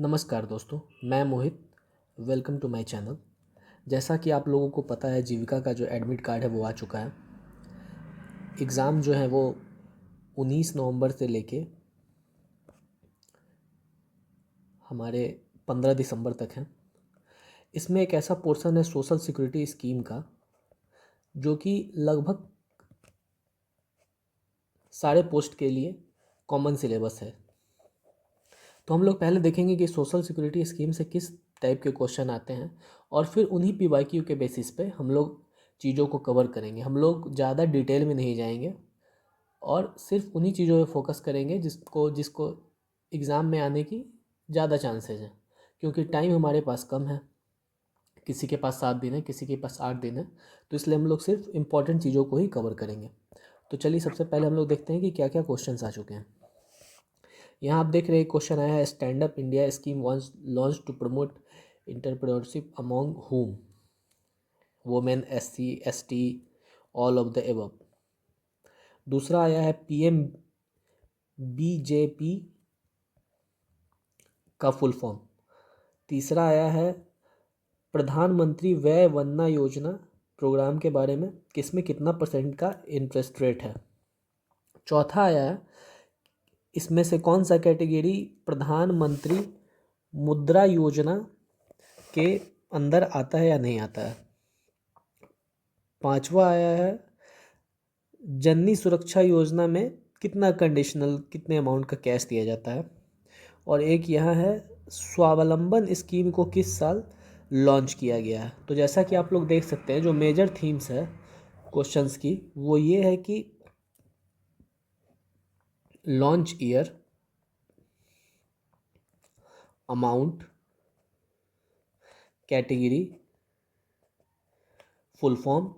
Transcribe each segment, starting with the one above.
नमस्कार दोस्तों, मैं Mohit. Welcome to my channel. जैसा कि आप लोगों को पता है, जीविका का जो एडमिट कार्ड है वो आ चुका है। एग्ज़ाम जो है वो 19 नवंबर से लेके हमारे 15 दिसंबर तक है। इसमें एक ऐसा पोर्शन है सोशल सिक्योरिटी स्कीम का, जो कि लगभग सारे पोस्ट के लिए कॉमन सिलेबस है। तो हम लोग पहले देखेंगे कि सोशल सिक्योरिटी स्कीम से किस टाइप के क्वेश्चन आते हैं, और फिर उन्हीं पीवाईक्यू के बेसिस पे हम लोग चीज़ों को कवर करेंगे। हम लोग ज़्यादा डिटेल में नहीं जाएंगे और सिर्फ उन्हीं चीज़ों पे फोकस करेंगे जिसको जिसको एग्ज़ाम में आने की ज़्यादा चांसेस हैं, क्योंकि टाइम हमारे पास कम है। किसी के पास 7 दिन है, किसी के पास 8 दिन है, तो इसलिए हम लोग सिर्फ इम्पॉर्टेंट चीज़ों को ही कवर करेंगे। तो चलिए सबसे पहले हम लोग देखते हैं कि क्या क्या क्वेश्चंस आ चुके हैं। यहाँ आप देख रहे हैं क्वेश्चन आया है, stand up India scheme once launch to promote entrepreneurship among whom? Women, SC, ST, all of the above. दूसरा आया है PM BJP का फुल फॉर्म। तीसरा आया है प्रधानमंत्री व्यय वंदना योजना प्रोग्राम के बारे में, किसमें कितना % का इंटरेस्ट रेट है। चौथा आया है इसमें से कौन सा कैटेगरी प्रधानमंत्री मुद्रा योजना के अंदर आता है या नहीं आता है। पांचवा आया है जननी सुरक्षा योजना में कितना कंडीशनल, कितने अमाउंट का कैश दिया जाता है। और एक यहाँ है स्वावलंबन स्कीम को किस साल लॉन्च किया गया है। तो जैसा कि आप लोग देख सकते हैं, जो मेजर थीम्स है क्वेश्चंस की वो ये है कि launch year, amount, category, full form,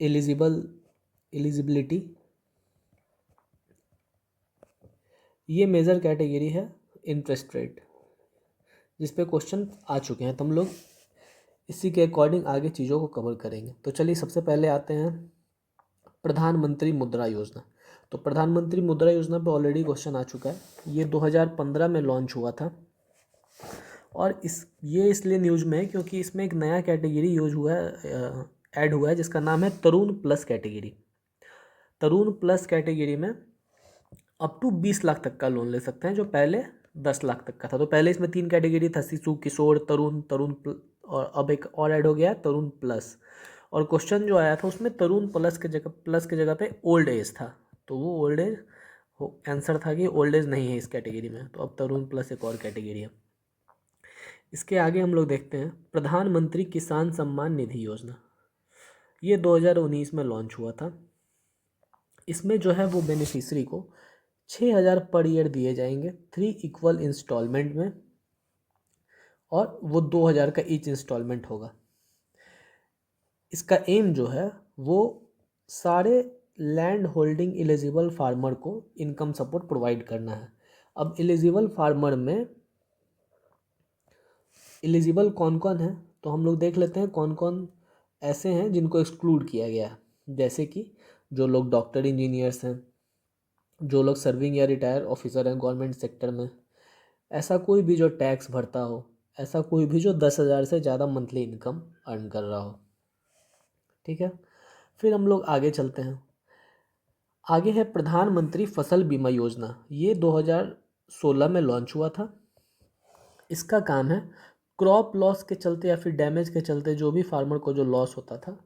eligibility, ये मेजर कैटेगरी है इंटरेस्ट रेट, जिस पे क्वेश्चन आ चुके हैं। तो हम लोग इसी के अकॉर्डिंग आगे चीज़ों को कवर करेंगे। तो चलिए सबसे पहले आते हैं प्रधानमंत्री मुद्रा योजना। तो प्रधानमंत्री मुद्रा योजना पे ऑलरेडी क्वेश्चन आ चुका है। ये 2015 में लॉन्च हुआ था, और ये इसलिए न्यूज़ में है क्योंकि इसमें एक नया कैटेगरी यूज हुआ है, ऐड हुआ है, जिसका नाम है तरुण प्लस कैटेगरी। तरुण प्लस कैटेगरी में अप टू 20 लाख तक का लोन ले सकते हैं, जो पहले 10 लाख तक का था। तो पहले इसमें 3 कैटेगरी था, शिशु, किशोर, तरुण और अब एक और ऐड हो गया तरुण प्लस। और क्वेश्चन जो आया था उसमें तरुण प्लस के जगह पे ओल्ड एज था। तो वो ओल्ड एज आंसर था कि ओल्ड एज नहीं है इस कैटेगरी में, तो अब तरुण प्लस एक और कैटेगरी है। इसके आगे हम लोग देखते हैं प्रधानमंत्री किसान सम्मान निधि योजना। ये 2019 में लॉन्च हुआ था। इसमें जो है वो बेनिफिशरी को 6,000 पर ईयर दिए जाएंगे 3 इक्वल इंस्टॉलमेंट में, और वो 2,000 का ईच इंस्टॉलमेंट होगा। इसका एम जो है वो सारे लैंड होल्डिंग एलिजिबल फार्मर को इनकम सपोर्ट प्रोवाइड करना है। अब एलिजिबल फार्मर में एलिजिबल कौन कौन है, तो हम लोग देख लेते हैं कौन कौन ऐसे हैं जिनको एक्सक्लूड किया गया है। जैसे कि जो लोग डॉक्टर, इंजीनियर्स हैं, जो लोग सर्विंग या रिटायर ऑफिसर हैं गवर्नमेंट सेक्टर में, ऐसा कोई भी जो टैक्स भरता हो, ऐसा कोई भी जो 10,000 से ज़्यादा मंथली इनकम अर्न कर रहा हो। ठीक है, फिर हम लोग आगे चलते हैं। आगे है प्रधानमंत्री फसल बीमा योजना। ये 2016 में लॉन्च हुआ था। इसका काम है क्रॉप लॉस के चलते या फिर डैमेज के चलते जो भी फार्मर को जो लॉस होता था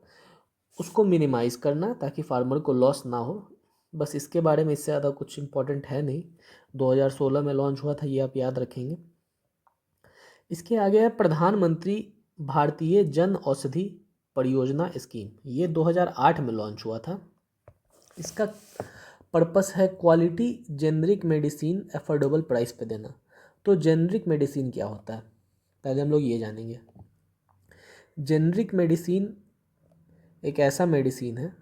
उसको मिनिमाइज़ करना, ताकि फार्मर को लॉस ना हो। बस इसके बारे में इससे ज़्यादा कुछ इम्पोर्टेंट है नहीं। 2016 में लॉन्च हुआ था, ये आप याद रखेंगे। इसके आगे है प्रधानमंत्री भारतीय जन औषधि परियोजना स्कीम। ये 2008 में लॉन्च हुआ था। इसका पर्पस है quality generic medicine affordable price पे देना। तो जेनरिक मेडिसिन क्या होता है, पहले हम लोग ये जानेंगे। जेनरिक मेडिसिन एक ऐसा मेडिसिन है,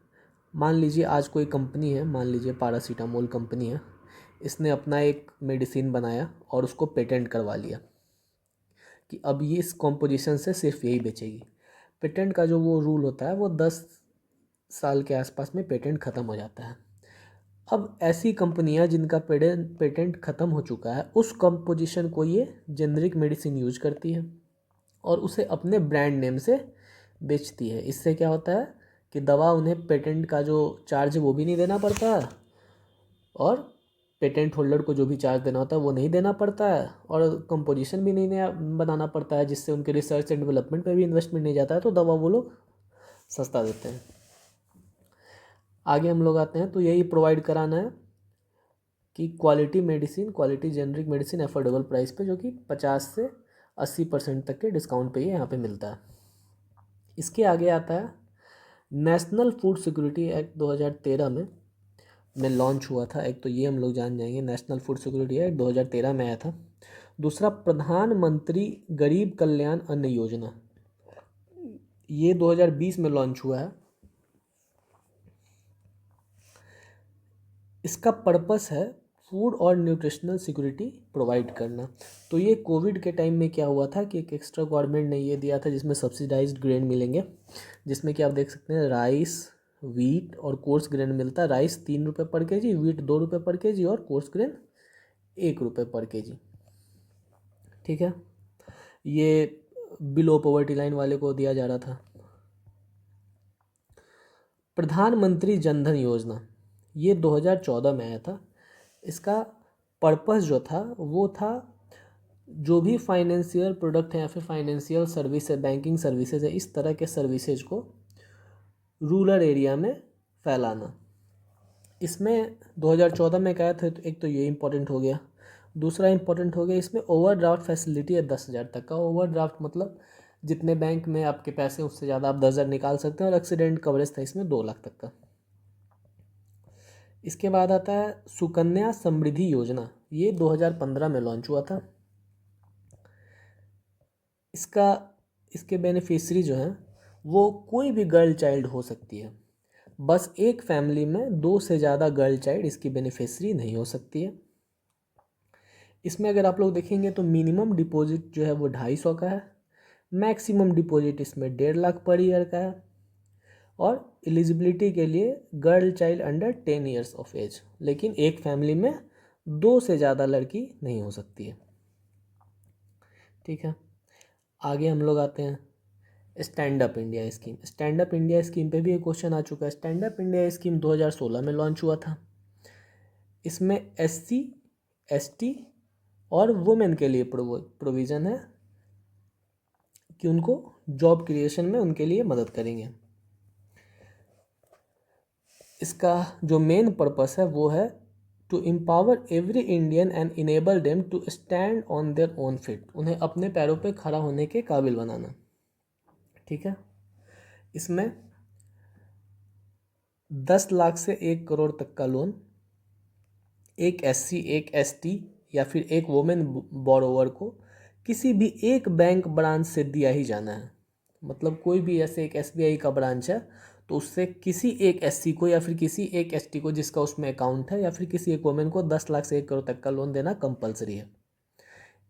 मान लीजिए आज कोई कंपनी है, मान लीजिए पैरासीटामोल कंपनी है, इसने अपना एक मेडिसिन बनाया और उसको पेटेंट करवा लिया कि अब ये इस कॉम्पोजिशन से सिर्फ यही बेचेगी। पेटेंट का जो वो रूल होता है वो 10 साल के आसपास में पेटेंट ख़त्म हो जाता है। अब ऐसी कंपनियां जिनका पेटेंट ख़त्म हो चुका है, उस कंपोजिशन को ये जेनरिक मेडिसिन यूज करती है और उसे अपने ब्रांड नेम से बेचती है। इससे क्या होता है कि दवा उन्हें पेटेंट का जो चार्ज है वो भी नहीं देना पड़ता है, और पेटेंट होल्डर को जो भी चार्ज देना होता है वो नहीं देना पड़ता है, और कंपोजिशन भी नहीं नया बनाना पड़ता है, जिससे उनके रिसर्च एंड डेवलपमेंट पे भी इन्वेस्टमेंट नहीं जाता है, तो दवा वो लोग सस्ता देते हैं। आगे हम लोग आते हैं, तो यही प्रोवाइड कराना है कि quality medicine, quality generic medicine affordable price पे, जो कि 50 से 80% तक के डिस्काउंट पे ये यहाँ पे मिलता है। इसके आगे आता है नेशनल फूड सिक्योरिटी एक्ट 2013 में लॉन्च हुआ था। एक तो ये हम लोग जान जाएंगे, नेशनल फूड सिक्योरिटी एक्ट 2013 में आया था। दूसरा प्रधानमंत्री गरीब कल्याण अन्न योजना, ये 2020 में लॉन्च हुआ है। इसका पर्पस है फूड और न्यूट्रिशनल सिक्योरिटी प्रोवाइड करना। तो ये कोविड के टाइम में क्या हुआ था कि एक एक्स्ट्रा गवर्नमेंट ने ये दिया था जिसमें सब्सिडाइज्ड ग्रेन मिलेंगे, जिसमें कि आप देख सकते हैं राइस, वीट और कोर्स ग्रेन मिलता है। राइस 3 रुपये पर केजी, वीट 2 रुपये पर केजी और कोर्स ग्रेन 1 रुपये पर केजी। ठीक है, ये बिलो पॉवर्टी लाइन वाले को दिया जा रहा था। प्रधानमंत्री जनधन योजना, ये 2014 में आया था। इसका पर्पस जो था वो था जो भी फाइनेंशियल प्रोडक्ट है या फिर फाइनेंशियल सर्विस है, बैंकिंग सर्विसेज है, इस तरह के सर्विसेज को रूरल एरिया में फैलाना। इसमें 2014 में क्या था, तो एक तो ये इम्पोर्टेंट हो गया। दूसरा इम्पोर्टेंट हो गया, इसमें ओवरड्राफ्ट फैसिलिटी है 10,000 तक का। ओवरड्राफ्ट मतलब जितने बैंक में आपके पैसे उससे ज़्यादा आप 10,000 निकाल सकते हैं, और एक्सीडेंट कवरेज था इसमें 2 लाख तक का। इसके बाद आता है सुकन्या समृद्धि योजना, ये 2015 में लॉन्च हुआ था। इसके बेनिफिशरी जो हैं वो कोई भी गर्ल चाइल्ड हो सकती है। बस एक फैमिली में 2 से ज़्यादा गर्ल चाइल्ड इसकी बेनिफिशरी नहीं हो सकती है। इसमें अगर आप लोग देखेंगे तो मिनिमम डिपॉजिट जो है वो 250 का है, मैक्सिमम डिपॉजिट इसमें 1.5 लाख पर ईयर का है, और एलिजिबिलिटी के लिए girl child under 10 years of age, लेकिन एक फैमिली में 2 से ज़्यादा लड़की नहीं हो सकती है। ठीक है, आगे हम लोग आते हैं stand up India scheme. Stand up India scheme पे भी एक क्वेश्चन आ चुका है। स्टैंड अप इंडिया स्कीम 2016 में लॉन्च हुआ था। इसमें SC, ST और वुमेन के लिए प्रोविज़न है कि उनको जॉब क्रिएशन में उनके लिए मदद करेंगे। इसका जो मेन पर्पस है वो है to empower every Indian and enable them to stand on their own feet, उन्हें अपने पैरों पे खड़ा होने के काबिल बनाना। ठीक है, इसमें 10 लाख से 1 करोड़ तक का लोन एक SC, एक ST या फिर एक वुमेन बोरोवर को किसी भी एक बैंक ब्रांच से दिया ही जाना है। मतलब कोई भी ऐसे एक SBI का ब्रांच है तो उससे किसी एक SC को या फिर किसी एक ST को जिसका उसमें अकाउंट है, या फिर किसी एक वुमेन को 10 लाख से 1 करोड़ तक का लोन देना कंपलसरी है।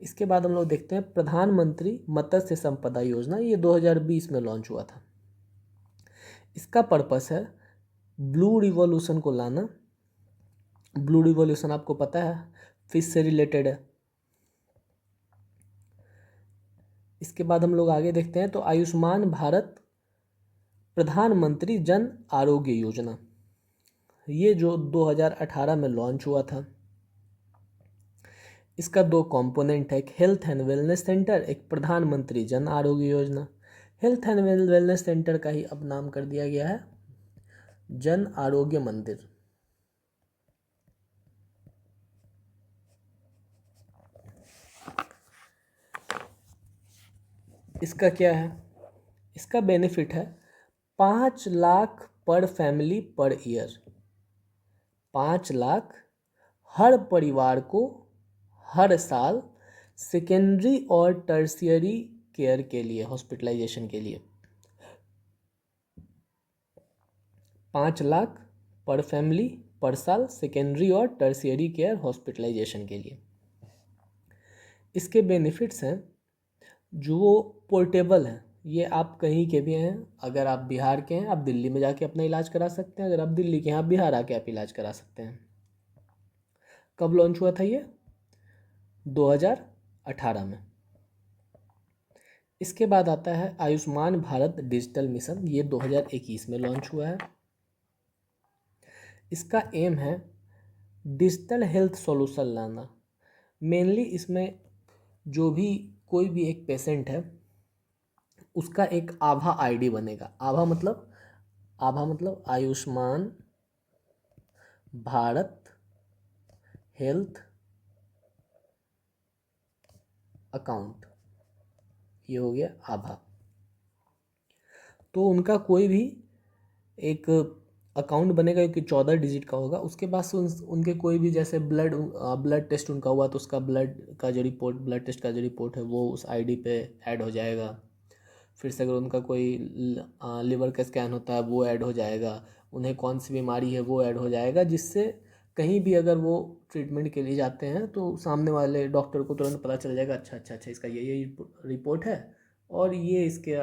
इसके बाद हम लोग देखते हैं प्रधानमंत्री मत्स्य संपदा योजना, ये 2020 में लॉन्च हुआ था। इसका पर्पस है ब्लू रिवॉल्यूशन को लाना। ब्लू रिवॉल्यूशन आपको पता है फिश से रिलेटेड है। इसके बाद हम लोग आगे देखते हैं, तो आयुष्मान भारत प्रधानमंत्री जन आरोग्य योजना, ये जो 2018 में लॉन्च हुआ था। इसका 2 कंपोनेंट है, एक हेल्थ एंड वेलनेस सेंटर, एक प्रधानमंत्री Jan Arogya Yojana. Health and wellness centre का ही अब नाम कर दिया गया है जन आरोग्य मंदिर। इसका क्या है, इसका बेनिफिट है 5 लाख पर फैमिली पर ईयर। 5 लाख हर परिवार को हर साल सेकेंडरी और टर्शियरी केयर के लिए, हॉस्पिटलाइजेशन के लिए 5 लाख पर फैमिली पर साल सेकेंडरी और टर्शियरी केयर हॉस्पिटलाइजेशन के लिए। इसके बेनिफिट्स हैं जो पोर्टेबल हैं, ये आप कहीं के भी हैं। अगर आप बिहार के हैं आप दिल्ली में जाके अपना इलाज करा सकते हैं, अगर आप दिल्ली के हैं आप बिहार आके आप इलाज करा सकते हैं। कब लॉन्च हुआ था ये? 2018 में। इसके बाद आता है आयुष्मान भारत डिजिटल मिशन, ये 2021 में लॉन्च हुआ है। इसका एम है डिजिटल हेल्थ सॉल्यूशन लाना। मेनली इसमें जो भी कोई भी एक पेशेंट है उसका एक आभा आईडी बनेगा। आभा मतलब आयुष्मान भारत हेल्थ अकाउंट, ये हो गया आभा। तो उनका कोई भी एक अकाउंट बनेगा कि 14 डिजिट का होगा। उसके बाद से उनके कोई भी जैसे ब्लड टेस्ट उनका हुआ तो उसका ब्लड टेस्ट का जो रिपोर्ट है वो उस आईडी पे ऐड हो जाएगा। फिर से अगर उनका कोई लिवर का स्कैन होता है वो ऐड हो जाएगा। उन्हें कौन सी बीमारी है वो ऐड हो जाएगा, जिससे कहीं भी अगर वो ट्रीटमेंट के लिए जाते हैं तो सामने वाले डॉक्टर को तुरंत पता चल जाएगा, अच्छा अच्छा अच्छा इसका ये रिपोर्ट है और ये इसके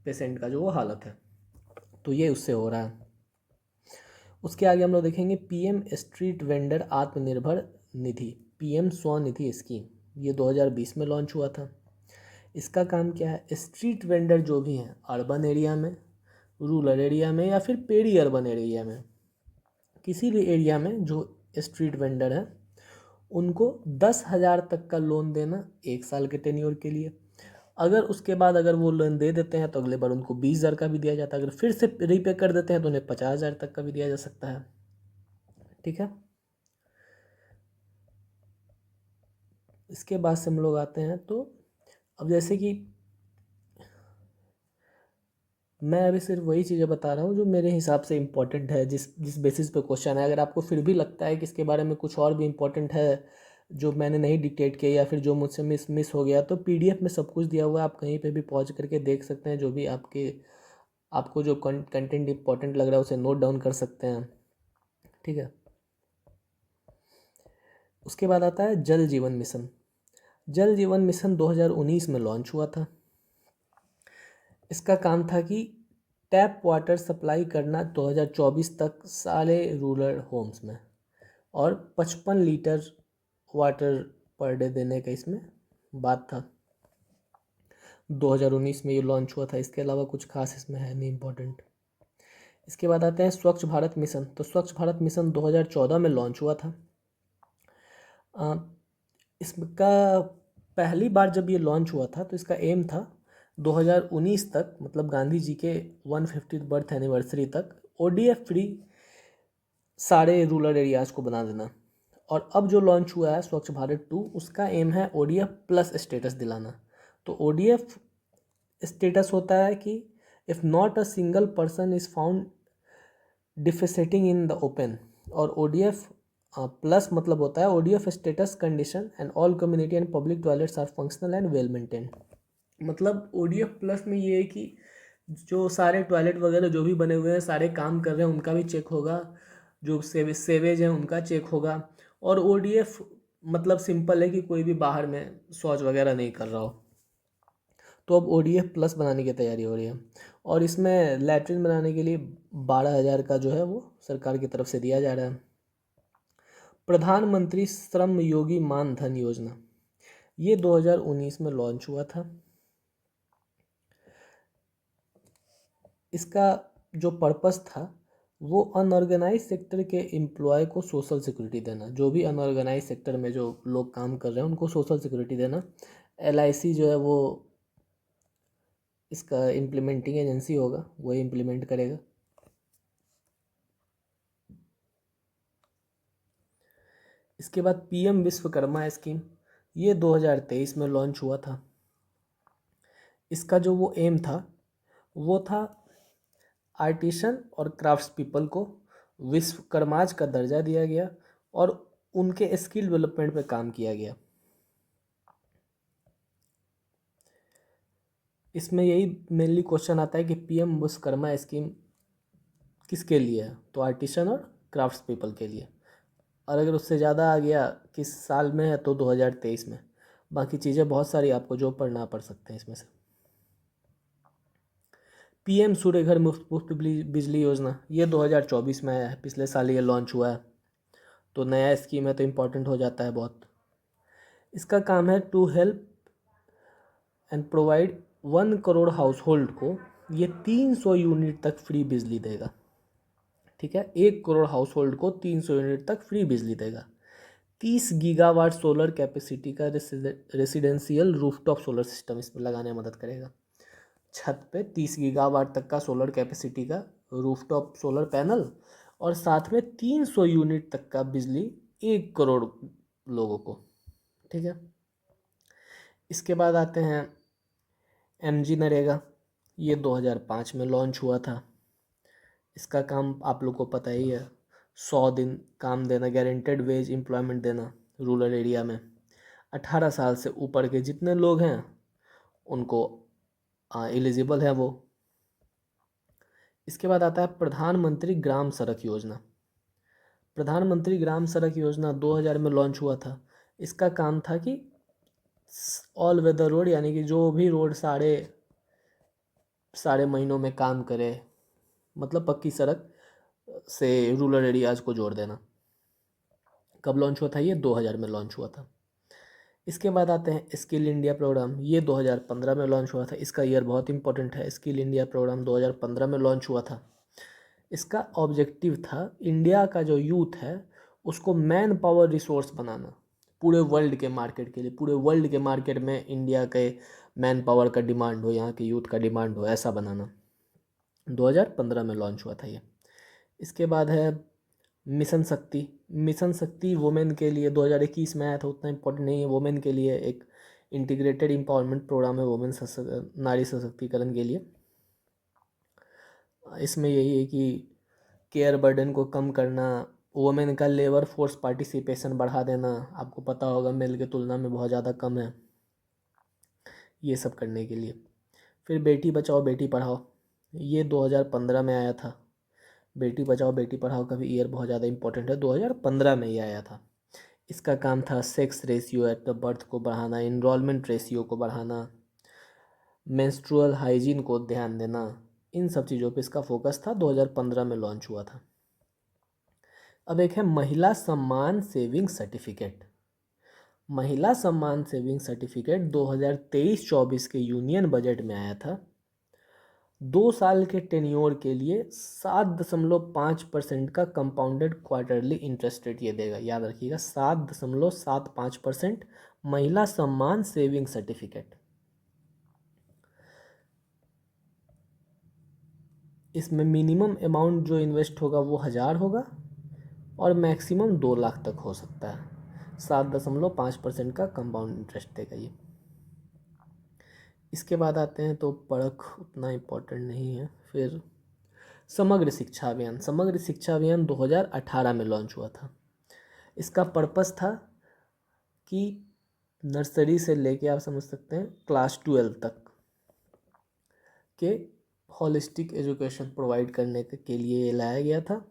पेशेंट का जो वो हालत है। तो ये उससे हो रहा है। उसके आगे हम लोग देखेंगे PM street vendor Atmanirbhar Nidhi, PM Svanidhi scheme, ये 2020 में लॉन्च हुआ था। इसका काम क्या है? स्ट्रीट वेंडर जो भी हैं अर्बन एरिया में, रूरल एरिया में या फिर पेरी अर्बन एरिया में, किसी भी एरिया में जो स्ट्रीट वेंडर है उनको 10,000 तक का लोन देना 1 साल के टेन्योर के लिए। अगर उसके बाद अगर वो लोन दे देते हैं तो अगले बार उनको 20,000 का भी दिया जाता है। अगर फिर से रीपे कर देते हैं तो उन्हें 50,000 तक का भी दिया जा सकता है। ठीक है। इसके बाद से हम लोग आते हैं तो अब जैसे कि मैं अभी सिर्फ वही चीज़ें बता रहा हूँ जो मेरे हिसाब से इम्पोर्टेंट है, जिस जिस बेसिस पे क्वेश्चन है। अगर आपको फिर भी लगता है कि इसके बारे में कुछ और भी इम्पोर्टेंट है जो मैंने नहीं डिक्टेट किया या फिर जो मुझसे मिस हो गया, तो पीडीएफ में सब कुछ दिया हुआ है, आप कहीं पे भी पॉज करके देख सकते हैं। जो भी आपको जो कंटेंट इम्पोर्टेंट लग रहा है उसे नोट डाउन कर सकते हैं। ठीक है। उसके बाद आता है जल जीवन मिशन। जल जीवन मिशन 2019 में लॉन्च हुआ था। इसका काम था कि टैप वाटर सप्लाई करना 2024 तक सारे रूरल होम्स में और 55 लीटर वाटर पर डे देने का इसमें बात था। 2019 में ये लॉन्च हुआ था। इसके अलावा कुछ खास इसमें है नहीं इम्पोर्टेंट। इसके बाद आते हैं स्वच्छ भारत मिशन। तो स्वच्छ भारत मिशन 2014 में लॉन्च हुआ था। इसका पहली बार जब ये लॉन्च हुआ था तो इसका एम था 2019 तक, मतलब गांधी जी के 150th बर्थ एनिवर्सरी तक ओडीएफ फ्री सारे रूरल एरियाज़ को बना देना। और अब जो लॉन्च हुआ है स्वच्छ भारत 2, उसका एम है ओडीएफ प्लस स्टेटस दिलाना। तो ओडीएफ स्टेटस होता है कि if not a single person is found defecating in the open, और ओडीएफ प्लस मतलब होता है ODF status condition and all community and public toilets are functional and well maintain. मतलब ओडीएफ प्लस में ये है कि जो सारे टॉयलेट वगैरह जो भी बने हुए हैं सारे काम कर रहे हैं उनका भी चेक होगा, जो सेवेज हैं उनका चेक होगा। और ओडीएफ मतलब सिंपल है कि कोई भी बाहर में शौच वगैरह नहीं कर रहा हो। तो अब ओडीएफ प्लस बनाने की तैयारी हो रही है और इसमें लैट्रिन बनाने के लिए 12,000 का जो है वो सरकार की तरफ से दिया जा रहा है। प्रधानमंत्री श्रम योगी मान धन योजना, ये 2019 में लॉन्च हुआ था। इसका जो पर्पस था वो अनऑर्गेनाइज सेक्टर के एम्प्लॉय को सोशल सिक्योरिटी देना। जो भी अनऑर्गेनाइज सेक्टर में जो लोग काम कर रहे हैं उनको सोशल सिक्योरिटी देना। एलआईसी जो है वो इसका इम्प्लीमेंटिंग एजेंसी होगा, वही इम्प्लीमेंट करेगा। इसके बाद पीएम विश्वकर्मा स्कीम, ये 2023 में लॉन्च हुआ था। इसका जो वो एम था वो था आर्टिसन और क्राफ्ट्स पीपल को विश्वकर्माज का दर्जा दिया गया और उनके स्किल डेवलपमेंट पे काम किया गया। इसमें यही मेनली क्वेश्चन आता है कि पीएम विश्वकर्मा स्कीम किसके लिए है? तो आर्टिसन और क्राफ्ट्स पीपल के लिए। और अगर उससे ज़्यादा आ गया किस साल में है तो 2023 में। बाकी चीज़ें बहुत सारी आपको जो पढ़ना पड़ सकते हैं इसमें से। पीएम सूर्य घर मुफ्त बिजली योजना, ये 2024 में आया है, पिछले साल ये लॉन्च हुआ है। तो नया स्कीम है तो इम्पोर्टेंट हो जाता है बहुत। इसका काम है to help and provide 1 crore household को ये 300 यूनिट तक फ्री बिजली देगा। ठीक है, 1 करोड़ हाउस होल्ड को 300 यूनिट तक फ्री बिजली देगा। 30 गीगावाट सोलर कैपेसिटी का रेसिडेंशियल रूफटॉप सोलर सिस्टम इसमें लगाने में मदद करेगा। छत पे 30 गीगावाट तक का सोलर कैपेसिटी का रूफटॉप सोलर पैनल और साथ में 300 यूनिट तक का बिजली 1 करोड़ लोगों को। ठीक है, इसके बाद आते हैं MG नरेगा। ये 2005 में लॉन्च हुआ था। इसका काम आप लोग को पता ही है, 100 दिन काम देना, गारंटेड वेज एम्प्लॉयमेंट देना रूरल एरिया में। 18 साल से ऊपर के जितने लोग हैं उनको एलिजिबल है वो। इसके बाद आता है प्रधानमंत्री ग्राम सड़क योजना। प्रधानमंत्री ग्राम सड़क योजना 2000 में लॉन्च हुआ था। इसका काम था कि ऑल वेदर रोड, यानी कि जो भी रोड सारे महीनों में काम करे, मतलब पक्की सड़क से रूरल एरियाज़ को जोड़ देना। कब लॉन्च हुआ था ये? 2000 में लॉन्च हुआ था। इसके बाद आते हैं स्किल इंडिया प्रोग्राम। ये 2015 में लॉन्च हुआ था। इसका ईयर बहुत इंपॉर्टेंट है। स्किल इंडिया प्रोग्राम 2015 में लॉन्च हुआ था। इसका ऑब्जेक्टिव था इंडिया का जो यूथ है उसको मैन पावर रिसोर्स बनाना, पूरे वर्ल्ड के मार्केट के लिए। पूरे वर्ल्ड के मार्केट में इंडिया के मैन पावर का डिमांड हो, यहाँ के यूथ का डिमांड हो, ऐसा बनाना। 2015 में लॉन्च हुआ था ये। इसके बाद है मिशन शक्ति। मिशन शक्ति वुमेन के लिए 2021 में आया था, उतना इम्पोर्टेंट नहीं है। वुमेन के लिए एक इंटीग्रेटेड एम्पावरमेंट प्रोग्राम है, वुमेन नारी सशक्तिकरण के लिए। इसमें यही है कि केयर बर्डन को कम करना, वुमेन का लेबर फोर्स पार्टिसिपेशन बढ़ा देना। आपको पता होगा मेल के तुलना में बहुत ज़्यादा कम है, ये सब करने के लिए। फिर बेटी बचाओ बेटी पढ़ाओ, ये 2015 में आया था। बेटी बचाओ बेटी पढ़ाओ का भी ईयर बहुत ज़्यादा इंपॉर्टेंट है, 2015 में ही आया था। इसका काम था sex ratio at the birth को बढ़ाना, इनरोलमेंट रेशियो को बढ़ाना, मेंस्ट्रुअल हाइजीन को ध्यान देना। इन सब चीज़ों पे इसका फोकस था, 2015 में लॉन्च हुआ था। अब एक है महिला सम्मान सेविंग सर्टिफिकेट। महिला सम्मान सेविंग सर्टिफिकेट 2023-24 के यूनियन बजट में आया था। 2 साल के टेन्योर के लिए 7.5% का कंपाउंडेड क्वार्टरली इंटरेस्ट रेट ये देगा। याद रखिएगा, 7.75% महिला सम्मान सेविंग सर्टिफिकेट। इसमें मिनिमम अमाउंट जो इन्वेस्ट होगा वो 1000 होगा और मैक्सिमम 2 लाख तक हो सकता है। 7.5% का कंपाउंड इंटरेस्ट देगा ये। इसके बाद आते हैं तो परख उतना इम्पोर्टेंट नहीं है। फिर समग्र शिक्षा अभियान। समग्र शिक्षा अभियान 2018 में लॉन्च हुआ था। इसका पर्पस था कि नर्सरी से लेके आप समझ सकते हैं क्लास 12 तक के होलिस्टिक एजुकेशन प्रोवाइड करने के लिए ये लाया गया था।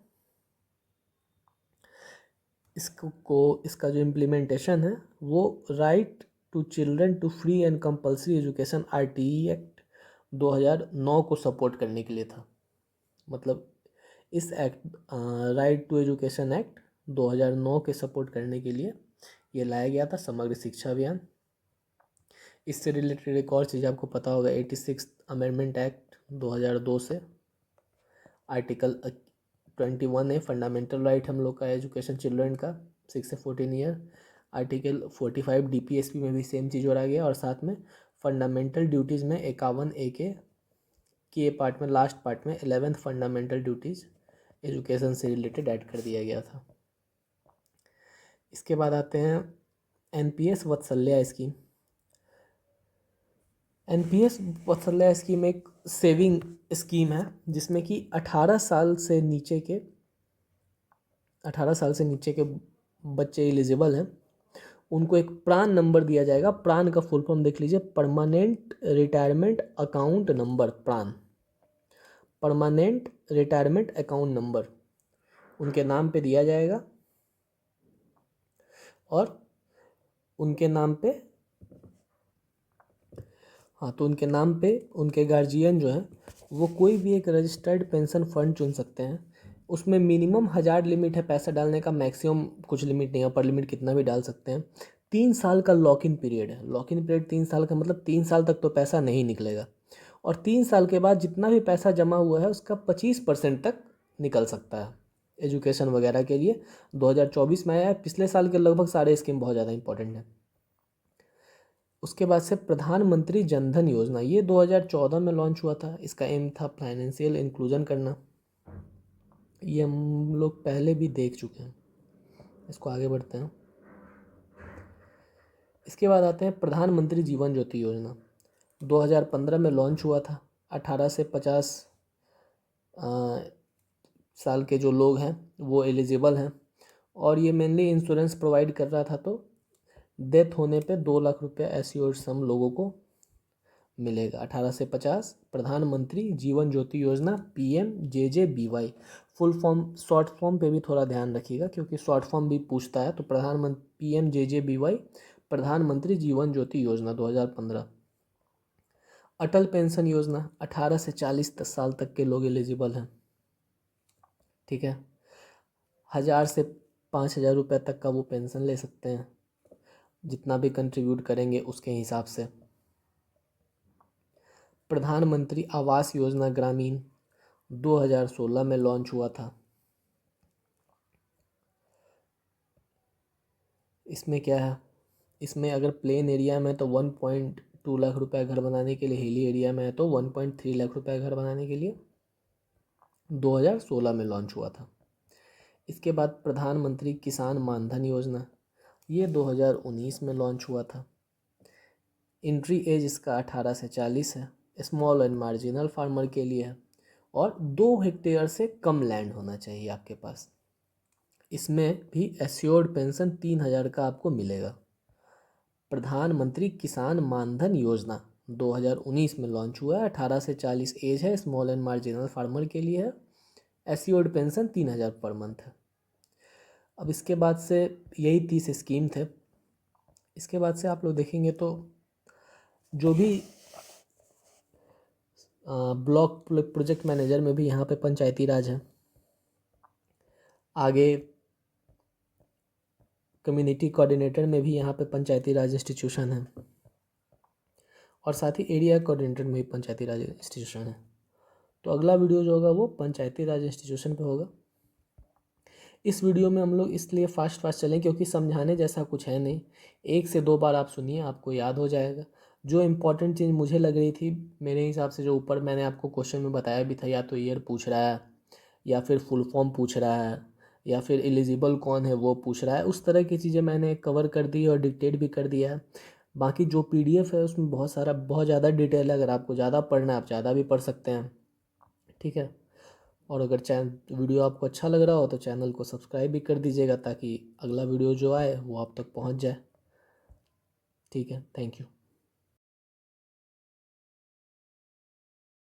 इसका जो इम्प्लीमेंटेशन है वो right to children to free and compulsory education RTE act 2009 को सपोर्ट करने के लिए था। मतलब इस act right to education act 2009 के सपोर्ट करने के लिए ये लाया गया था समग्र शिक्षा अभियान। इससे रिलेटेड एक और चीज़ आपको पता होगा, 86 अमेंडमेंट एक्ट 2002 से आर्टिकल 21 है, फंडामेंटल राइट हम लोग का एजुकेशन चिल्ड्रन का 6 से 14 ईयर। आर्टिकल 45 DPSP में भी सेम चीज़ जोड़ा गया और साथ में फंडामेंटल ड्यूटीज़ में 51A के पार्ट में, लास्ट पार्ट में 11th फंडामेंटल ड्यूटीज़ एजुकेशन से रिलेटेड ऐड कर दिया गया था। इसके बाद आते हैं NPS Vatsalya scheme. NPS Vatsalya scheme एक सेविंग स्कीम है जिसमें कि 18 साल से नीचे के बच्चे एलिजिबल हैं। उनको एक प्रान नंबर दिया जाएगा। प्रान का फुल फॉर्म देख लीजिए, परमानेंट रिटायरमेंट अकाउंट नंबर। प्रान, परमानेंट रिटायरमेंट अकाउंट नंबर उनके नाम पे दिया जाएगा और उनके नाम पे तो उनके नाम पे उनके गार्जियन जो है वो कोई भी एक रजिस्टर्ड पेंशन फंड चुन सकते हैं। उसमें मिनिमम 1000 लिमिट है पैसा डालने का, मैक्सिमम कुछ लिमिट नहीं है, अपर लिमिट कितना भी डाल सकते हैं। 3 साल का लॉक इन पीरियड है। लॉक इन पीरियड 3 साल का मतलब 3 साल तक तो पैसा नहीं निकलेगा, और 3 साल के बाद जितना भी पैसा जमा हुआ है उसका 25% तक निकल सकता है एजुकेशन वगैरह के लिए। 2024 में आया है। पिछले साल के लगभग सारे स्कीम बहुत ज़्यादा इंपॉर्टेंट है। उसके बाद से प्रधानमंत्री जनधन योजना, ये 2014 में लॉन्च हुआ था। इसका एम था फाइनेंशियल इंक्लूजन करना। ये हम लोग पहले भी देख चुके हैं, इसको आगे बढ़ते हैं। इसके बाद आते हैं प्रधानमंत्री जीवन ज्योति योजना। 2015 में लॉन्च हुआ था। 18 से 50 साल के जो लोग हैं वो एलिजिबल हैं, और ये मेनली इंश्योरेंस प्रोवाइड कर रहा था। तो डेथ होने पे 2 लाख रुपया एश्योर्ड सम लोगों को मिलेगा। 18 से 50, प्रधानमंत्री जीवन ज्योति योजना, PMJJBY। Full form short form पे भी थोड़ा ध्यान रखिएगा, क्योंकि शॉर्ट फॉर्म भी पूछता है। तो प्रधानमंत्री PMJJBY, प्रधानमंत्री जीवन ज्योति योजना 2015। अटल पेंशन योजना, 18 से 40 साल तक के लोग एलिजिबल हैं। ठीक है, 1000 से 5000 रुपये तक का वो पेंशन ले सकते हैं, जितना भी कंट्रीब्यूट करेंगे उसके हिसाब से। प्रधानमंत्री आवास योजना ग्रामीण 2016 में लॉन्च हुआ था। इसमें क्या है, इसमें अगर प्लेन एरिया में तो 1.2 लाख रुपया घर बनाने के लिए, हिली एरिया में है तो 1.3 लाख रुपया घर बनाने के लिए 2016 में लॉन्च हुआ था। इसके बाद प्रधानमंत्री किसान मानधन योजना, ये 2019 में लॉन्च हुआ था। एंट्री एज इसका 18 से 40 है, स्मॉल एंड मार्जिनल फार्मर के लिए है, और 2 हेक्टेयर से कम लैंड होना चाहिए आपके पास। इसमें भी एश्योर्ड पेंशन 3000 का आपको मिलेगा। प्रधानमंत्री किसान मानधन योजना 2019 में लॉन्च हुआ है। 18 से 40 एज है, स्मॉल एंड मार्जिनल फार्मर के लिए है, एश्योर्ड पेंशन 3000 पर मंथ है। अब इसके बाद से यही 30 स्कीम थे। इसके बाद से आप लोग देखेंगे तो जो भी ब्लॉक प्रोजेक्ट मैनेजर में भी यहाँ पे पंचायती राज है, आगे कम्युनिटी कोऑर्डिनेटर में भी यहाँ पे पंचायती राज इंस्टीट्यूशन है, और साथ ही एरिया कोऑर्डिनेटर में भी पंचायती राज इंस्टीट्यूशन है। तो अगला वीडियो जो होगा वो पंचायती राज इंस्टीट्यूशन पे होगा। इस वीडियो में हम लोग इसलिए फास्ट चलें क्योंकि समझाने जैसा कुछ है नहीं। 1 से 2 बार आप सुनिए, आपको याद हो जाएगा। जो इम्पोर्टेंट चीज़ मुझे लग रही थी, मेरे हिसाब से जो ऊपर मैंने आपको क्वेश्चन में बताया भी था, या तो ईयर पूछ रहा है, या फिर फुल फॉर्म पूछ रहा है, या फिर एलिजिबल कौन है वो पूछ रहा है, उस तरह की चीज़ें मैंने कवर कर दी और डिक्टेट भी कर दिया है। बाकी जो PDF है उसमें बहुत ज़्यादा डिटेल है। अगर आपको ज़्यादा पढ़ना है आप ज़्यादा भी पढ़ सकते हैं। ठीक है, और अगर वीडियो आपको अच्छा लग रहा हो तो चैनल को सब्सक्राइब भी कर दीजिएगा, ताकि अगला वीडियो जो आए वो आप तक पहुंच जाए। ठीक है, थैंक यू।